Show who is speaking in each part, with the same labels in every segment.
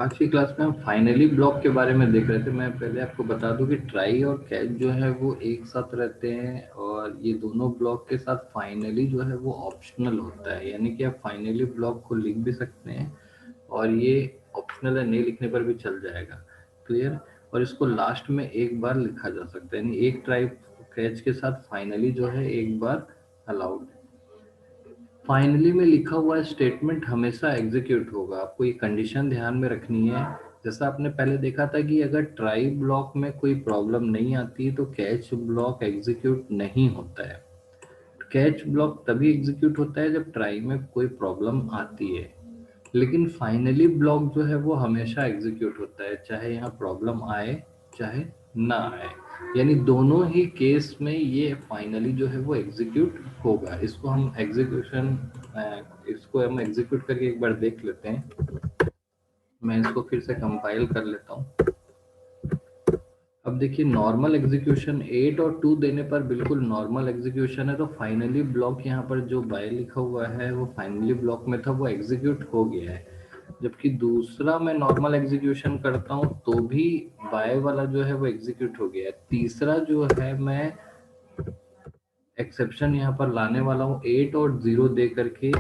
Speaker 1: आज की क्लास में हम फाइनली ब्लॉक के बारे में देख रहे थे। मैं पहले आपको बता दूं कि ट्राई और कैच जो है वो एक साथ रहते हैं, और ये दोनों ब्लॉक के साथ फाइनली जो है वो ऑप्शनल होता है। यानी कि आप फाइनली ब्लॉक को लिख भी सकते हैं, और ये ऑप्शनल है, नहीं लिखने पर भी चल जाएगा। क्लियर। और इसको लास्ट में एक बार लिखा जा सकता है, यानी एक ट्राई कैच के साथ फाइनली जो है एक बार अलाउड है। फाइनली में लिखा हुआ स्टेटमेंट हमेशा एग्जीक्यूट होगा। आपको ये कंडीशन ध्यान में रखनी है। जैसा आपने पहले देखा था कि अगर ट्राई ब्लॉक में कोई प्रॉब्लम नहीं आती तो कैच ब्लॉक एग्जीक्यूट नहीं होता है। कैच ब्लॉक तभी एग्जीक्यूट होता है जब ट्राई में कोई प्रॉब्लम आती है। लेकिन फाइनली ब्लॉक जो है वो हमेशा एग्जीक्यूट होता है, चाहे यहाँ प्रॉब्लम आए चाहे ना आए। यानी दोनों ही केस में ये फाइनली जो है वो एग्जीक्यूट होगा। इसको हम एग्जीक्यूट करके एक बार देख लेते हैं। मैं इसको फिर से कंपाइल कर लेता हूँ। अब देखिए, नॉर्मल एग्जीक्यूशन 8 और 2 देने पर बिल्कुल नॉर्मल एग्जीक्यूशन है, तो फाइनली ब्लॉक यहाँ पर जो बाय लिखा हुआ है वो फाइनली ब्लॉक में था, वो एग्जीक्यूट हो गया है। जबकि दूसरा मैं नॉर्मल एग्जीक्यूशन करता हूँ तो भी बाय वाला जो है वो एग्जीक्यूट हो गया है। तीसरा जो है मैं एक्सेप्शन यहाँ पर लाने वाला हूँ 8 और 0 दे करके।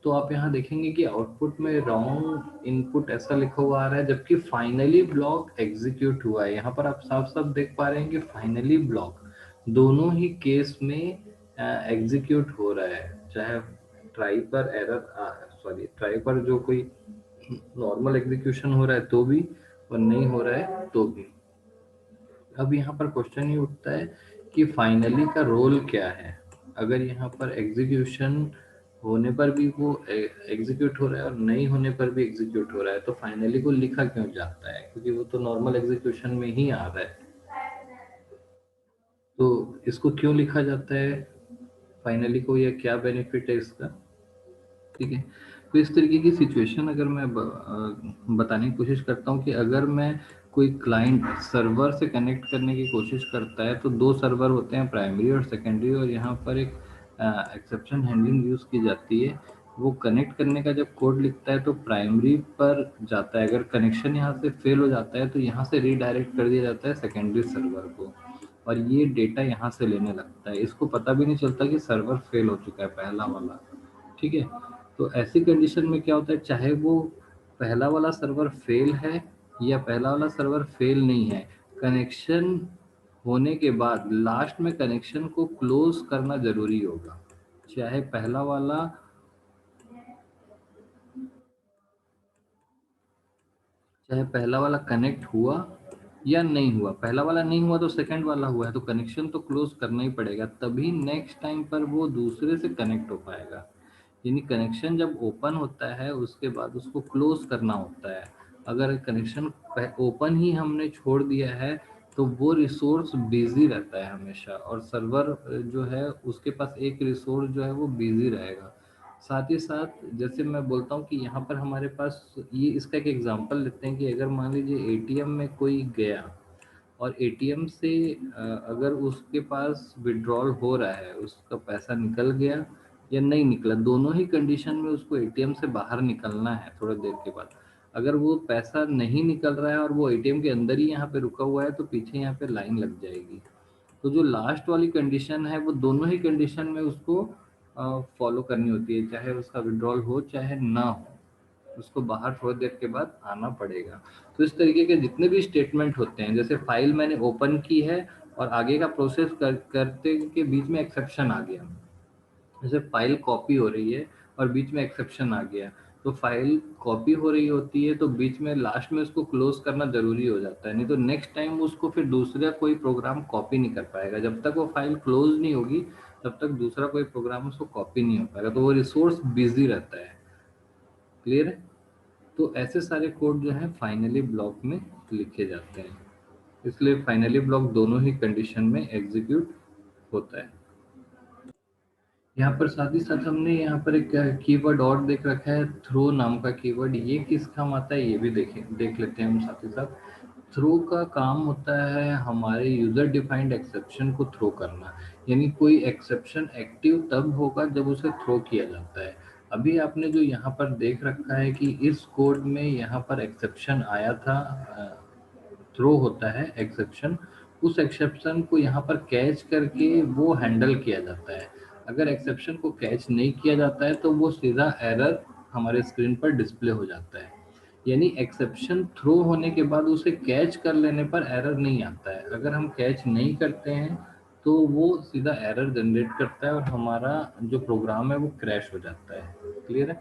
Speaker 1: तो आप यहाँ देखेंगे कि आउटपुट में रॉन्ग इनपुट ऐसा लिखा हुआ आ रहा है, जबकि फाइनली ब्लॉक एग्जीक्यूट हुआ है। यहाँ पर आप साफ साफ देख पा रहे हैं कि फाइनली ब्लॉक दोनों ही केस में एग्जीक्यूट हो रहा है। चाहे ट्राई पर ट्राई पर जो कोई नॉर्मल एग्जीक्यूशन हो रहा है तो भी, और नहीं हो रहा है तो भी। अब यहाँ पर क्वेश्चन ये उठता है कि फाइनली का रोल क्या है। अगर यहाँ पर एग्जीक्यूशन होने पर भी वो एग्जीक्यूट हो रहा है और नहीं होने पर भी एग्जीक्यूट हो रहा है, तो फाइनली को लिखा क्यों जाता है? क्योंकि वो तो नॉर्मल एग्जीक्यूशन में ही आ रहा है। तो इसको क्यों लिखा जाता है फाइनली को, या क्या बेनिफिट है इसका? ठीक है। तो इस तरीके की सिचुएशन अगर मैं बताने की कोशिश करता हूँ कि अगर मैं कोई क्लाइंट सर्वर से कनेक्ट करने की कोशिश करता है, तो दो सर्वर होते हैं, प्राइमरी और सेकेंडरी, और यहाँ पर एक एक्सेप्शन हैंडलिंग यूज़ की जाती है। वो कनेक्ट करने का जब कोड लिखता है तो प्राइमरी पर जाता है। अगर कनेक्शन यहाँ से फेल हो जाता है तो यहाँ से रीडायरेक्ट कर दिया जाता है सेकेंडरी सर्वर को, और ये डेटा यहाँ से लेने लगता है। इसको पता भी नहीं चलता कि सर्वर फेल हो चुका है, पहला वाला। ठीक है। तो ऐसी कंडीशन में क्या होता है, चाहे वो पहला वाला सर्वर फेल है या पहला वाला सर्वर फेल नहीं है, कनेक्शन होने के बाद लास्ट में कनेक्शन को क्लोज करना जरूरी होगा। चाहे पहला वाला चाहे पहला वाला कनेक्ट हुआ या नहीं हुआ। पहला वाला नहीं हुआ तो सेकंड वाला हुआ है, तो कनेक्शन तो क्लोज करना ही पड़ेगा, तभी नेक्स्ट टाइम पर वो दूसरे से कनेक्ट हो पाएगा। यानी कनेक्शन जब ओपन होता है उसके बाद उसको क्लोज करना होता है। अगर कनेक्शन ओपन ही हमने छोड़ दिया है तो वो रिसोर्स बिजी रहता है हमेशा, और सर्वर जो है उसके पास एक रिसोर्स जो है वो बिजी रहेगा। साथ ही साथ जैसे मैं बोलता हूँ कि यहाँ पर हमारे पास ये, इसका एक एग्जांपल लेते हैं कि अगर मान लीजिए एटीएम में कोई गया और एटीएम से अगर उसके पास विड्रॉल हो रहा है, उसका पैसा निकल गया या नहीं निकला, दोनों ही कंडीशन में उसको एटीएम से बाहर निकलना है थोड़ी देर के बाद। अगर वो पैसा नहीं निकल रहा है और वो एटीएम के अंदर ही यहाँ पे रुका हुआ है तो पीछे यहाँ पे लाइन लग जाएगी। तो जो लास्ट वाली कंडीशन है वो दोनों ही कंडीशन में उसको फॉलो करनी होती है, चाहे उसका विड्रॉल हो चाहे ना हो, उसको बाहर थोड़ी देर के बाद आना पड़ेगा। तो इस तरीके के जितने भी स्टेटमेंट होते हैं, जैसे फाइल मैंने ओपन की है और आगे का प्रोसेस करते के बीच में एक्सेप्शन आ गया, जैसे फाइल कॉपी हो रही है और बीच में एक्सेप्शन आ गया, तो फाइल कॉपी हो रही होती है तो बीच में लास्ट में उसको क्लोज करना जरूरी हो जाता है, नहीं तो नेक्स्ट टाइम उसको फिर दूसरा कोई प्रोग्राम कॉपी नहीं कर पाएगा। जब तक वो फाइल क्लोज नहीं होगी तब तक दूसरा कोई प्रोग्राम उसको कॉपी नहीं हो पाएगा, तो वो रिसोर्स बिजी रहता है। क्लियर है? तो ऐसे सारे कोड जो है फाइनली ब्लॉक में लिखे जाते हैं, इसलिए फाइनली ब्लॉक दोनों ही कंडीशन में एग्जीक्यूट होता है। यहाँ पर साथ ही साथ हमने यहाँ पर एक कीवर्ड और देख रखा है, थ्रो नाम का कीवर्ड। ये किस काम आता है ये भी देख लेते हैं हम साथ ही साथ। थ्रो का काम होता है हमारे यूजर डिफाइंड एक्सेप्शन को थ्रो करना। यानी कोई एक्सेप्शन एक्टिव तब होगा जब उसे थ्रो किया जाता है। अभी आपने जो यहाँ पर देख रखा है कि इस कोड में यहाँ पर एक्सेप्शन आया था, थ्रो होता है एक्सेप्शन, उस एक्सेप्शन को यहाँ पर कैच करके वो हैंडल किया जाता है। अगर एक्सेप्शन को कैच नहीं किया जाता है तो वो सीधा एरर हमारे स्क्रीन पर डिस्प्ले हो जाता है। यानी एक्सेप्शन थ्रो होने के बाद उसे कैच कर लेने पर एरर नहीं आता है। अगर हम कैच नहीं करते हैं तो वो सीधा एरर जनरेट करता है और हमारा जो प्रोग्राम है वो क्रैश हो जाता है। क्लियर है?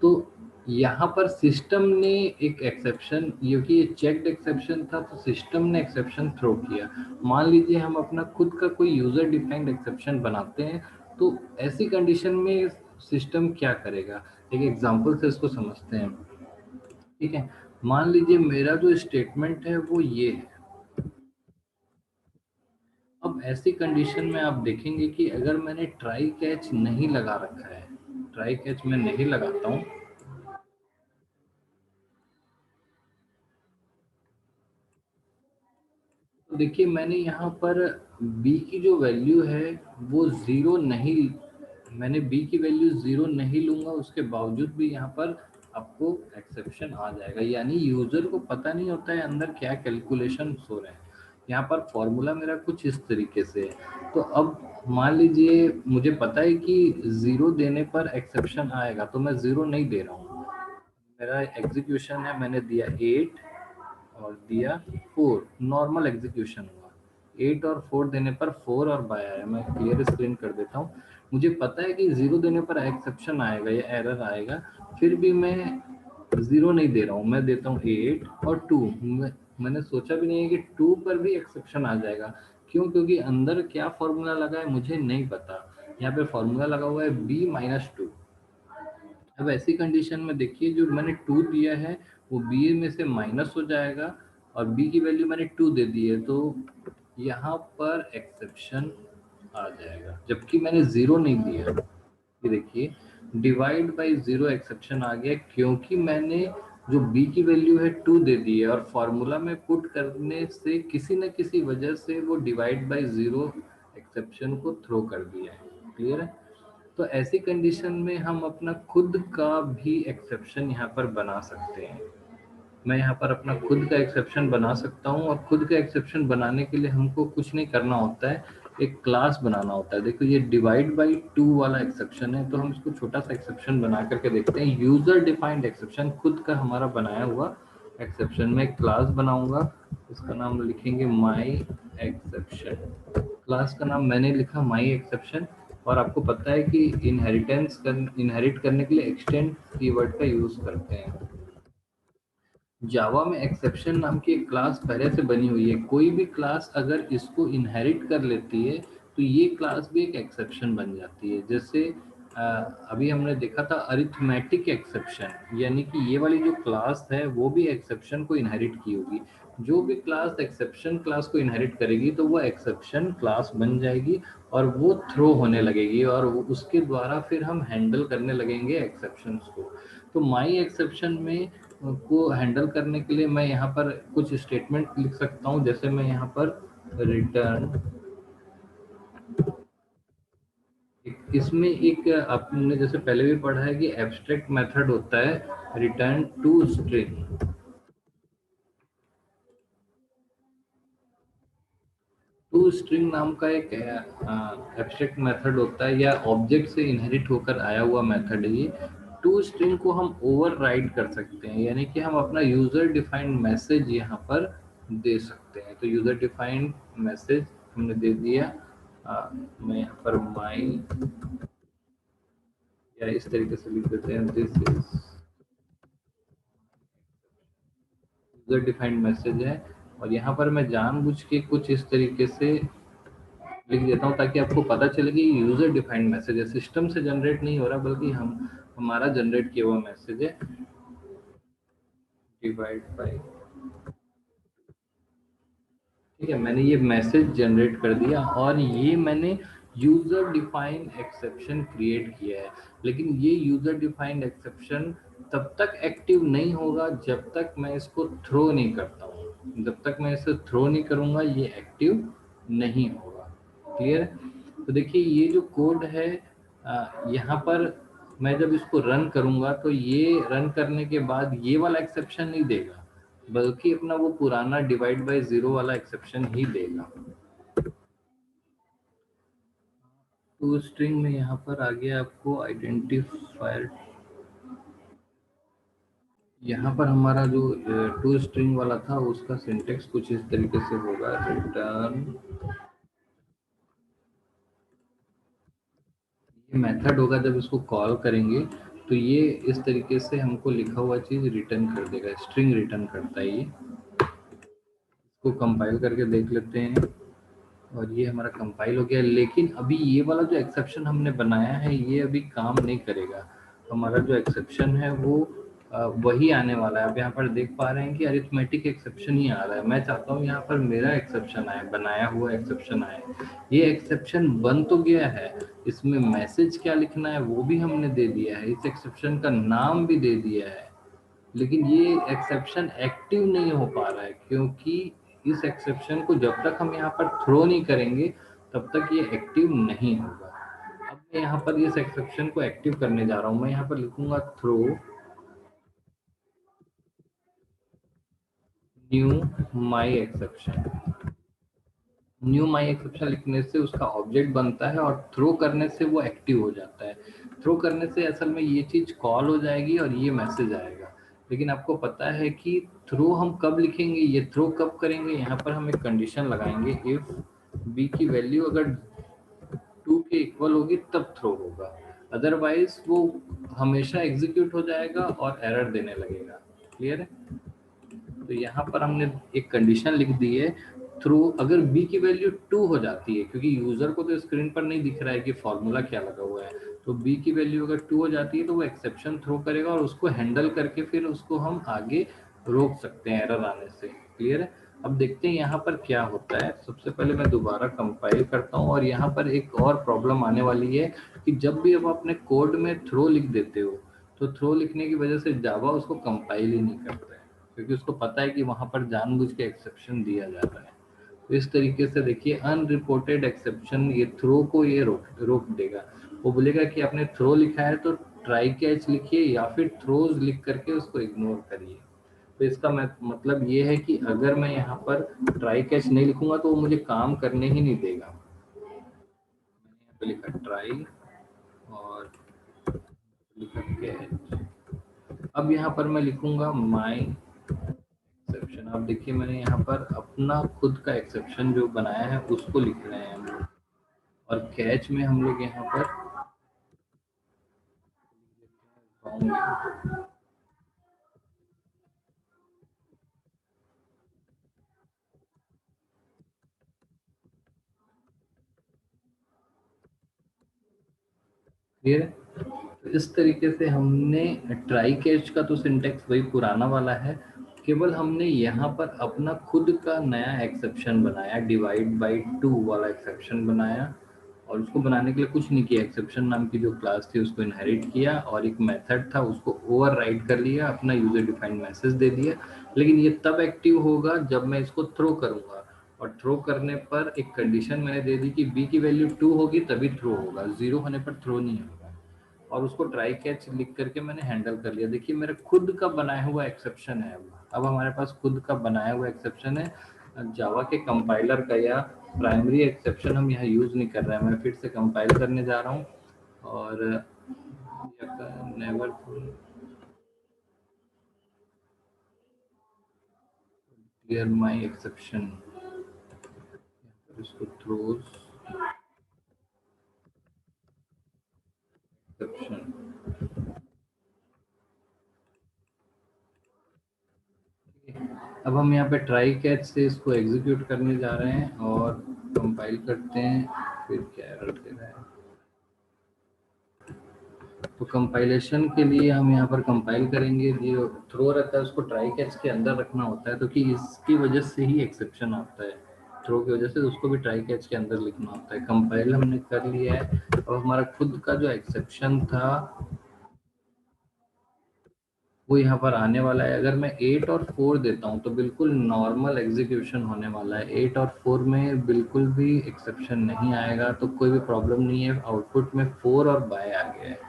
Speaker 1: तो यहाँ पर सिस्टम ने एक एक्सेप्शन, क्योंकि ये चेक्ड एक्सेप्शन था तो सिस्टम ने एक्सेप्शन थ्रो किया। मान लीजिए हम अपना खुद का कोई यूजर डिफाइंड एक्सेप्शन बनाते हैं, तो ऐसी कंडीशन में सिस्टम क्या करेगा, एक एग्जांपल से इसको समझते हैं। ठीक है, मान लीजिए मेरा जो स्टेटमेंट है वो ये है। अब ऐसी कंडीशन में आप देखेंगे कि अगर मैंने ट्राई कैच नहीं लगा रखा है, ट्राई कैच मैं नहीं लगाता हूँ, तो देखिए मैंने यहाँ पर b की जो वैल्यू है वो ज़ीरो नहीं, मैंने b की वैल्यू ज़ीरो नहीं लूँगा, उसके बावजूद भी यहाँ पर आपको एक्सेप्शन आ जाएगा। यानी यूज़र को पता नहीं होता है अंदर क्या कैलकुलेशन हो रहे हैं। यहाँ पर फॉर्मूला मेरा कुछ इस तरीके से है। तो अब मान लीजिए मुझे पता है कि ज़ीरो देने पर एक्सेप्शन आएगा, तो मैं ज़ीरो नहीं दे रहा हूँ। मेरा एग्जीक्यूशन है, मैंने दिया 8 और दिया 4, नॉर्मल एग्जीक्यूशन हुआ। 8 और 4 देने पर 4 और बाय आया। मैं क्लियर स्क्रीन कर देता हूँ। मुझे पता है कि 0 देने पर एक्सेप्शन आएगा या एरर आएगा, फिर भी मैं 0 नहीं दे रहा हूँ, मैं देता हूँ 8 और 2। मैंने सोचा भी नहीं है कि 2 पर भी एक्सेप्शन आ जाएगा। क्यों? क्योंकि अंदर क्या फॉर्मूला लगा है मुझे नहीं पता। यहाँ पे फॉर्मूला लगा हुआ है b-2। अब ऐसी कंडीशन में देखिए जो मैंने 2 दिया है वो बी में से माइनस हो जाएगा और बी की वैल्यू मैंने 2 दे दी है, तो यहाँ पर एक्सेप्शन आ जाएगा, जबकि मैंने 0 नहीं दिया। ये देखिए डिवाइड बाय 0 एक्सेप्शन आ गया, क्योंकि मैंने जो b की वैल्यू है 2 दे दी है और फॉर्मूला में पुट करने से किसी न किसी वजह से वो डिवाइड बाय 0 एक्सेप्शन को थ्रो कर दिया है। क्लियर है? तो ऐसी कंडीशन में हम अपना खुद का भी एक्सेप्शन यहाँ पर बना सकते हैं। मैं यहाँ पर अपना खुद का एक्सेप्शन बना सकता हूँ और खुद का एक्सेप्शन बनाने के लिए हमको कुछ नहीं करना होता है, एक क्लास बनाना होता है। देखो ये डिवाइड बाई 2 वाला एक्सेप्शन है, तो हम इसको छोटा सा एक्सेप्शन बना करके देखते हैं। यूजर डिफाइंड एक्सेप्शन, खुद का हमारा बनाया हुआ एक्सेप्शन। मैं एक क्लास बनाऊंगा, इसका नाम लिखेंगे माई एक्सेप्शन। क्लास का नाम मैंने लिखा माई एक्सेप्शन। और आपको पता है कि इनहेरिट करने के लिए एक्सटेंड कीवर्ड का यूज करते हैं। जावा में एक्सेप्शन नाम की एक क्लास पहले से बनी हुई है। कोई भी क्लास अगर इसको इनहेरिट कर लेती है तो ये क्लास भी एक एक्सेप्शन बन जाती है। जैसे अभी हमने देखा था अरिथमेटिक एक्सेप्शन, यानी कि ये वाली जो क्लास है वो भी एक्सेप्शन को इनहेरिट की होगी। जो भी क्लास एक्सेप्शन क्लास को इनहेरिट करेगी तो वो एक्सेप्शन क्लास बन जाएगी और वो थ्रो होने लगेगी और उसके द्वारा फिर हम हैंडल करने लगेंगे एक्सेप्शंस को। तो माई एक्सेप्शन में को हैंडल करने के लिए मैं यहाँ पर कुछ स्टेटमेंट लिख सकता हूँ। जैसे मैं यहाँ पर रिटर्न, इसमें एक आपने जैसे पहले भी पढ़ा है कि एब्स्ट्रैक्ट मेथड होता है return to string. To string नाम का एक एब्स्ट्रैक्ट मेथड होता है या ऑब्जेक्ट से इनहेरिट होकर आया हुआ मेथड है ये। टू स्ट्रिंग को हम ओवरराइड कर सकते हैं, यानी कि हम अपना यूजर डिफाइंड मैसेज यहाँ पर दे सकते हैं। तो यूजर डिफाइंड मैसेज हमने दे दिया। मैं यहाँ पर माई या इस तरीके से लिख देते हैं, this is user defined message है। और यहाँ पर मैं जानबूझ के कुछ इस तरीके से लिख देता हूँ ताकि आपको पता चले कि यूजर डिफाइंड मैसेज है, सिस्टम से जनरेट नहीं हो रहा बल्कि हम हमारा जनरेट किया हुआ मैसेज है। डिवाइड बाय, ठीक है, मैंने ये मैसेज जनरेट कर दिया और ये मैंने यूजर डिफाइंड एक्सेप्शन क्रिएट किया है। लेकिन ये यूजर डिफाइंड एक्सेप्शन तब तक एक्टिव नहीं होगा जब तक मैं इसको थ्रो नहीं करता हूँ। जब तक मैं इसे थ्रो नहीं करूँगा ये एक्टिव नहीं होगा। क्लियर? तो देखिए ये जो कोड है यहाँ पर मैं जब इसको रन करूंगा तो ये रन करने के बाद ये वाला एक्सेप्शन नहीं देगा, बल्कि अपना वो पुराना डिवाइड बाय जीरो वाला एक्सेप्शन ही देगा। तो स्ट्रिंग में यहाँ पर आ गया आपको आइडेंटिफायर। यहाँ पर हमारा जो टू स्ट्रिंग वाला था उसका सिंटेक्स कुछ इस तरीके से होगा, रिटर्न, ये मेथड होगा जब इसको कॉल करेंगे तो ये इस तरीके से हमको लिखा हुआ चीज रिटर्न कर देगा, स्ट्रिंग रिटर्न करता है ये। इसको कंपाइल करके देख लेते हैं और ये हमारा कंपाइल हो गया, लेकिन अभी ये वाला जो एक्सेप्शन हमने बनाया है ये अभी काम नहीं करेगा। हमारा जो एक्सेप्शन है वो वही आने वाला है। आप यहाँ पर देख पा रहे हैं कि अरिथमेटिक एक्सेप्शन ही आ रहा है। मैं चाहता हूँ यहाँ पर मेरा एक्सेप्शन आए, बनाया हुआ एक्सेप्शन आए। ये एक्सेप्शन बन तो गया है, इसमें मैसेज क्या लिखना है वो भी हमने दे दिया है, इस एक्सेप्शन का नाम भी दे दिया है, लेकिन ये एक्सेप्शन एक्टिव नहीं हो पा रहा है क्योंकि इस एक्सेप्शन को जब तक हम यहाँ पर थ्रो नहीं करेंगे तब तक ये एक्टिव नहीं होगा। अब मैं यहाँ पर इस एक्सेप्शन को एक्टिव करने जा रहा हूँ। मैं यहाँ पर लिखूंगा throw knew my exception. Knew my exception लिखने से उसका ऑब्जेक्ट बनता है और थ्रो करने से वो एक्टिव हो जाता है। थ्रो करने से असल में ये चीज कॉल हो जाएगी और ये मैसेज आएगा। लेकिन आपको पता है कि थ्रो हम कब लिखेंगे, ये थ्रो कब करेंगे, यहाँ पर हम एक कंडीशन लगाएंगे, इफ बी की वैल्यू अगर 2 के इक्वल होगी तब थ्रो होगा, अदरवाइज वो हमेशा एग्जीक्यूट हो जाएगा और एरर देने लगेगा। क्लियर है? तो यहाँ पर हमने एक कंडीशन लिख दी है, थ्रू अगर बी की वैल्यू 2 हो जाती है, क्योंकि यूजर को तो स्क्रीन पर नहीं दिख रहा है कि फॉर्मूला क्या लगा हुआ है, तो बी की वैल्यू अगर 2 हो जाती है तो वो एक्सेप्शन थ्रो करेगा और उसको हैंडल करके फिर उसको हम आगे रोक सकते हैं एरर आने से। क्लियर है? अब देखते हैं यहाँ पर क्या होता है। सबसे पहले मैं दोबारा कंपाइल करता हूँ और यहाँ पर एक और प्रॉब्लम आने वाली है कि जब भी आप अपने कोड में थ्रो लिख देते हो तो थ्रो लिखने की वजह से जावा उसको कंपाइल ही नहीं करता है, क्योंकि उसको पता है कि वहां पर जानबूझ के एक्सेप्शन दिया जाता है। तो इस तरीके से देखिए अनरिपोर्टेड एक्सेप्शन ये थ्रो को ये रोक रोक देगा। वो बोलेगा कि आपने थ्रो लिखा है तो ट्राई कैच लिखिए या फिर थ्रोज लिख करके उसको इग्नोर करिए। तो इसका मतलब ये है कि अगर मैं यहाँ पर ट्राई कैच नहीं लिखूंगा तो वो मुझे काम करने ही नहीं देगा। मैंने यहाँ पे लिखा ट्राई और लिखा कैच। अब यहाँ पर मैं लिखूंगा माई एक्सेप्शन। आप देखिए मैंने यहाँ पर अपना खुद का एक्सेप्शन जो बनाया है उसको लिख रहे हैं हम लोग, और कैच में हम लोग यहाँ पर क्लियर है? तो इस तरीके से हमने ट्राई कैच का तो सिंटेक्स वही पुराना वाला है, केवल हमने यहाँ पर अपना खुद का नया एक्सेप्शन बनाया, डिवाइड बाई 2 वाला एक्सेप्शन बनाया। और उसको बनाने के लिए कुछ नहीं किया, एक्सेप्शन नाम की जो क्लास थी उसको इनहेरिट किया और एक मेथड था उसको ओवरराइड कर लिया, अपना यूजर डिफाइंड मैसेज दे दिया। लेकिन ये तब एक्टिव होगा जब मैं इसको थ्रो करूंगा, और थ्रो करने पर एक कंडीशन मैंने दे दी कि बी की वैल्यू 2 होगी तभी थ्रो होगा, 0 होने पर थ्रो नहीं होगा। और उसको ट्राई कैच लिख करके मैंने हैंडल कर लिया। देखिए मेरा खुद का बनाया हुआ एक्सेप्शन है। अब हमारे पास खुद का बनाया हुआ एक्सेप्शन है। जावा के कंपाइलर का या प्राइमरी एक्सेप्शन हम यहाँ यूज नहीं कर रहे हैं। मैं फिर से कंपाइल करने जा रहा हूँ और नेवर क्लियर माई एक्सेप्शन, इसको थ्रोज एक्सेप्शन। अब हम यहाँ पे ट्राई कैच से इसको एग्जीक्यूट करने जा रहे हैं और कंपाइल करते हैं, फिर क्या एरर दे रहा है। तो कंपाइलेशन के लिए हम यहाँ पर कंपाइल करेंगे, जो थ्रो रहता है उसको ट्राई कैच के अंदर रखना होता है, तो कि इसकी वजह से ही एक्सेप्शन आता है, थ्रो की वजह से उसको भी ट्राई कैच के अंदर लिखना होता है। कंपाइल हमने कर लिया है। अब हमारा खुद का जो एक्सेप्शन था वो यहाँ पर आने वाला है। अगर मैं 8 और 4 देता हूँ तो बिल्कुल नॉर्मल एग्जीक्यूशन होने वाला है। 8 और 4 में बिल्कुल भी एक्सेप्शन नहीं आएगा, तो कोई भी प्रॉब्लम नहीं है। आउटपुट में 4 और बाय आ गया है।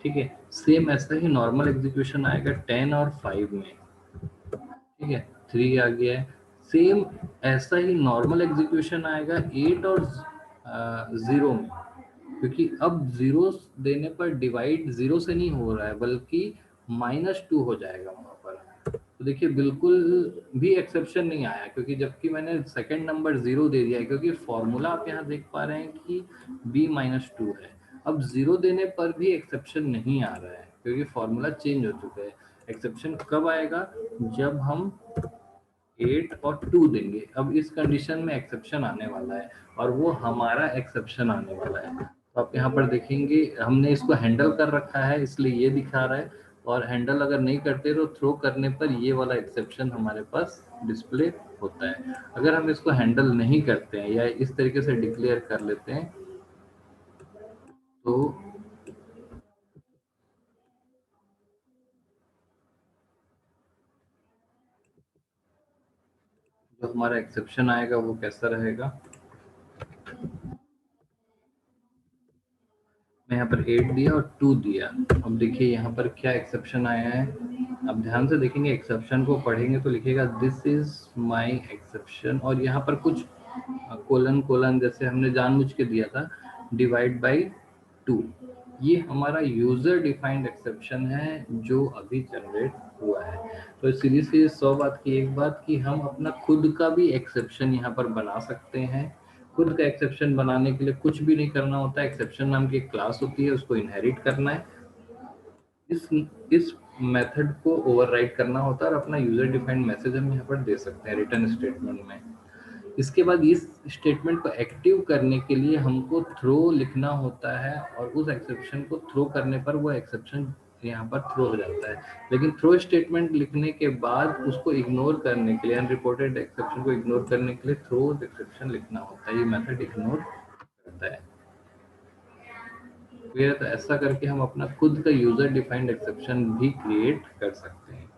Speaker 1: ठीक है। सेम ऐसा ही नॉर्मल एग्जीक्यूशन आएगा 10 और 5 में, ठीक है, 3 आ गया है। सेम ऐसा ही नॉर्मल एग्जीक्यूशन आएगा 8 और 0 में, क्योंकि अब जीरो देने पर डिवाइड जीरो से नहीं हो रहा है बल्कि -2 हो जाएगा वहां पर। तो देखिए बिल्कुल भी एक्सेप्शन नहीं आया, क्योंकि जबकि मैंने सेकंड नंबर 0 दे दिया है, क्योंकि फॉर्मूला आप यहाँ देख पा रहे हैं कि b-2 है। अब 0 देने पर भी एक्सेप्शन नहीं आ रहा है, क्योंकि फॉर्मूला चेंज हो चुका है। एक्सेप्शन कब आएगा? जब हम 8 और 2 देंगे। अब इस कंडीशन में एक्सेप्शन आने वाला है, और वो हमारा एक्सेप्शन आने वाला है। तो आप यहाँ पर देखेंगे हमने इसको हैंडल कर रखा है, इसलिए ये दिखा रहा है, और हैंडल अगर नहीं करते तो थ्रो करने पर ये वाला एक्सेप्शन हमारे पास डिस्प्ले होता है। अगर हम इसको हैंडल नहीं करते हैं या इस तरीके से डिक्लेयर कर लेते हैं तो जो हमारा एक्सेप्शन आएगा वो कैसा रहेगा? मैं यहाँ पर 8 दिया और 2 दिया। अब देखिए यहाँ पर क्या एक्सेप्शन आया है। अब ध्यान से देखेंगे, एक्सेप्शन को पढ़ेंगे तो लिखेगा दिस इज माय एक्सेप्शन, और यहाँ पर कुछ कोलन कोलन जैसे हमने जानबूझ के दिया था, डिवाइड बाय 2। ये हमारा यूजर डिफाइंड एक्सेप्शन है जो अभी जनरेट हुआ है। तो सीधी सी 100 बात की एक बात कि हम अपना खुद का भी एक्सेप्शन यहाँ पर बना सकते हैं। खुद का एक्सेप्शन बनाने के लिए कुछ भी नहीं करना होता है। एक्सेप्शन नाम की एक क्लास होती है, उसको इनहेरिट करना है, इस इस मेथड को ओवरराइड करना होता है, और अपना यूजर डिफाइंड मैसेज हम यहाँ पर दे सकते हैं रिटर्न स्टेटमेंट में। इसके बाद इस स्टेटमेंट को एक्टिव करने के लिए हमको थ्रो लिखना होता है, और उस एक्सेप्शन को थ्रो करने पर वो एक्सेप्शन यहाँ पर थ्रो हो जाता है। लेकिन थ्रो स्टेटमेंट लिखने के बाद उसको इग्नोर करने के लिए, अनरिपोर्टेड एक्सेप्शन को इग्नोर करने के लिए थ्रो एक्सेप्शन लिखना होता है। ये मेथड इग्नोर करता है। तो ऐसा करके हम अपना खुद का यूजर डिफाइंड एक्सेप्शन भी क्रिएट कर सकते हैं।